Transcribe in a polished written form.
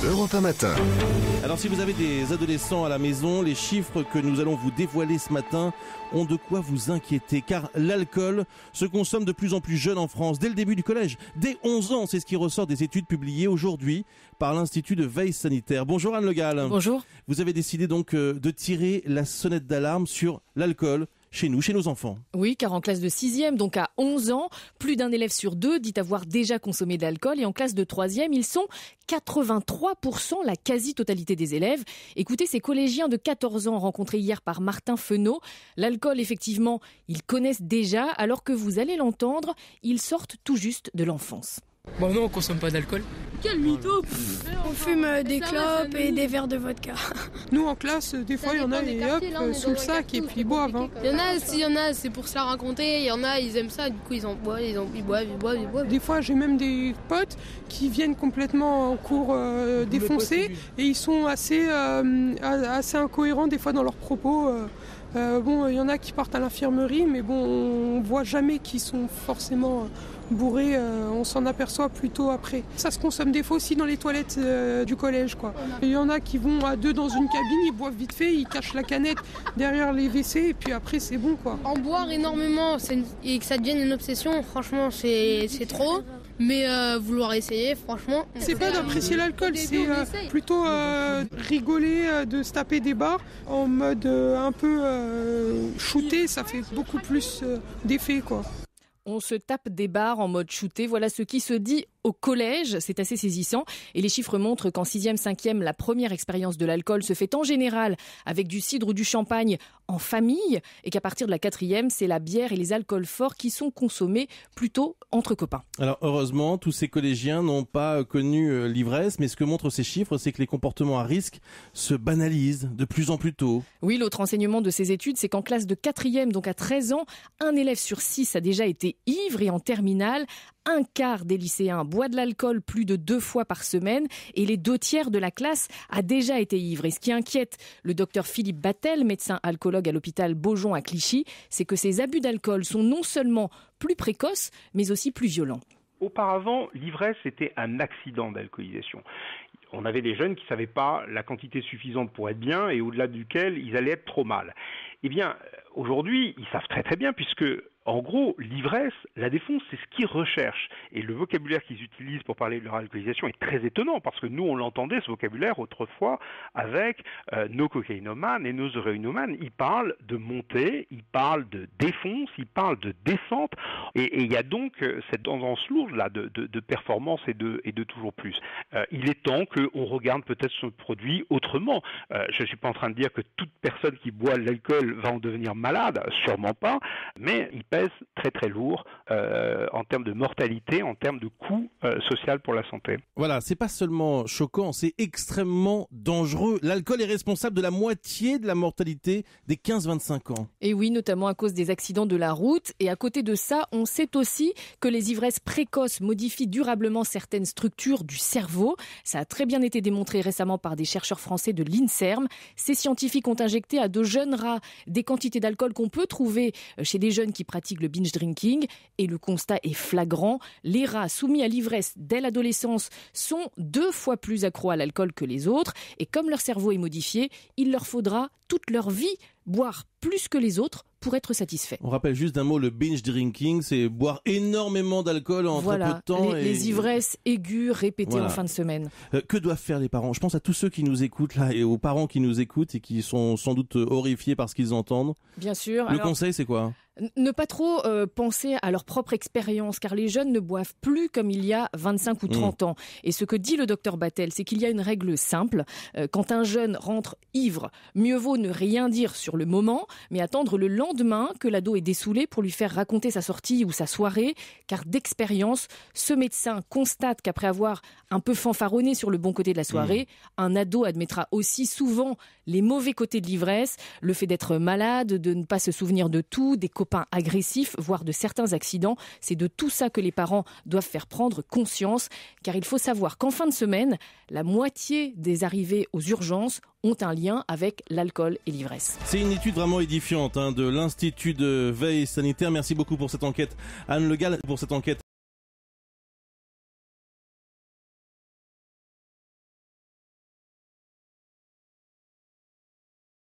Europe 1 Matin. Alors si vous avez des adolescents à la maison, les chiffres que nous allons vous dévoiler ce matin ont de quoi vous inquiéter, car l'alcool se consomme de plus en plus jeune en France, dès le début du collège, dès 11 ans, c'est ce qui ressort des études publiées aujourd'hui par l'Institut de veille sanitaire. Bonjour Anne Le Gall. Bonjour. Vous avez décidé donc de tirer la sonnette d'alarme sur l'alcool chez nous, chez nos enfants. Oui, car en classe de 6e, donc à 11 ans, plus d'un élève sur deux dit avoir déjà consommé de l'alcool. Et en classe de 3e, ils sont 83%, la quasi-totalité des élèves. Écoutez, ces collégiens de 14 ans rencontrés hier par Martin Fenot. L'alcool, effectivement, ils connaissent déjà, alors que vous allez l'entendre, ils sortent tout juste de l'enfance. Bon non, on consomme pas d'alcool. Quel mytho! On fume des clopes et des verres de vodka. Nous en classe, des fois il y en a et hop, sous le sac et puis ils boivent. Il y en a, c'est pour se la raconter, il y en a, ils aiment ça, du coup ils boivent. Des fois j'ai même des potes qui viennent complètement en cours défoncés et ils sont assez incohérents des fois dans leurs propos. Il y en a qui partent à l'infirmerie, mais bon, on voit jamais qu'ils sont forcément bourrés, on s'en aperçoit plutôt après. Ça se consomme des fois aussi dans les toilettes du collège, quoi. Il y en a qui vont à deux dans une cabine, ils boivent vite fait, ils cachent la canette derrière les WC et puis après c'est bon, quoi. En boire énormément et que ça devienne une obsession, franchement c'est trop. Mais vouloir essayer, franchement... C'est pas d'apprécier l'alcool, c'est plutôt rigoler, de se taper des barres en mode un peu shooté, ça fait beaucoup plus d'effet, quoi. On se tape des barres en mode shooté, voilà ce qui se dit au collège, c'est assez saisissant. Et les chiffres montrent qu'en 6e, 5e, la première expérience de l'alcool se fait en général avec du cidre ou du champagne en famille, et qu'à partir de la 4e, c'est la bière et les alcools forts qui sont consommés plutôt entre copains. Alors heureusement, tous ces collégiens n'ont pas connu l'ivresse, mais ce que montrent ces chiffres, c'est que les comportements à risque se banalisent de plus en plus tôt. Oui, l'autre enseignement de ces études, c'est qu'en classe de 4e, donc à 13 ans, un élève sur 6 a déjà été ivre, et en terminale, un quart des lycéens boit de l'alcool plus de 2 fois par semaine et les 2/3 de la classe a déjà été ivre. Et ce qui inquiète le docteur Philippe Battel, médecin alcoologue à l'hôpital Beaujon à Clichy, c'est que ces abus d'alcool sont non seulement plus précoces, mais aussi plus violents. Auparavant, l'ivresse était un accident d'alcoolisation. On avait des jeunes qui ne savaient pas la quantité suffisante pour être bien et au-delà duquel ils allaient être trop mal. Eh bien, aujourd'hui, ils savent très très bien puisque, en gros, l'ivresse, la défonce, c'est ce qu'ils recherchent. Et le vocabulaire qu'ils utilisent pour parler de leur alcoolisation est très étonnant parce que nous, on l'entendait, ce vocabulaire, autrefois, avec nos cocaïnomanes et nos héroïnomanes. Ils parlent de montée, ils parlent de défonce, ils parlent de descente. Et il y a donc cette tendance lourde là de performance et de toujours plus. Il est temps qu'on regarde peut-être ce produit autrement. Je ne suis pas en train de dire que toute personne qui boit de l'alcool va en devenir malade, sûrement pas, mais il pèse très très lourd en termes de mortalité, en termes de coût social pour la santé. Voilà, c'est pas seulement choquant, c'est extrêmement dangereux. L'alcool est responsable de la moitié de la mortalité des 15-25 ans. Et oui, notamment à cause des accidents de la route. Et à côté de ça, on sait aussi que les ivresses précoces modifient durablement certaines structures du cerveau. Ça a très bien été démontré récemment par des chercheurs français de l'INSERM. Ces scientifiques ont injecté à de jeunes rats des quantités d'alcool qu'on peut trouver chez des jeunes qui pratiquent le binge drinking. Et le constat est flagrant. Les rats soumis à l'ivresse dès l'adolescence sont 2 fois plus accros à l'alcool que les autres. Et comme leur cerveau est modifié, il leur faudra toute leur vie boire plus que les autres pour être satisfait. On rappelle juste d'un mot, le binge drinking, c'est boire énormément d'alcool en très peu de temps. Les ivresses aiguës répétées en fin de semaine. Que doivent faire les parents ? Je pense à tous ceux qui nous écoutent là et aux parents qui nous écoutent et qui sont sans doute horrifiés par ce qu'ils entendent. Bien sûr. Le conseil, c'est quoi ? Ne pas trop penser à leur propre expérience, car les jeunes ne boivent plus comme il y a 25 ou 30 ans. Et ce que dit le docteur Battel, c'est qu'il y a une règle simple. Quand un jeune rentre ivre, mieux vaut ne rien dire sur le moment, mais attendre le lendemain que l'ado est dessoulé pour lui faire raconter sa sortie ou sa soirée, car d'expérience, ce médecin constate qu'après avoir un peu fanfaronné sur le bon côté de la soirée, un ado admettra aussi souvent les mauvais côtés de l'ivresse, le fait d'être malade, de ne pas se souvenir de tout, des copains agressifs, voire de certains accidents. C'est de tout ça que les parents doivent faire prendre conscience, car il faut savoir qu'en fin de semaine, la moitié des arrivées aux urgences ont un lien avec l'alcool et l'ivresse. C'est une étude vraiment édifiante de l'Institut de veille sanitaire. Merci beaucoup pour cette enquête, Anne Le Gall, pour cette enquête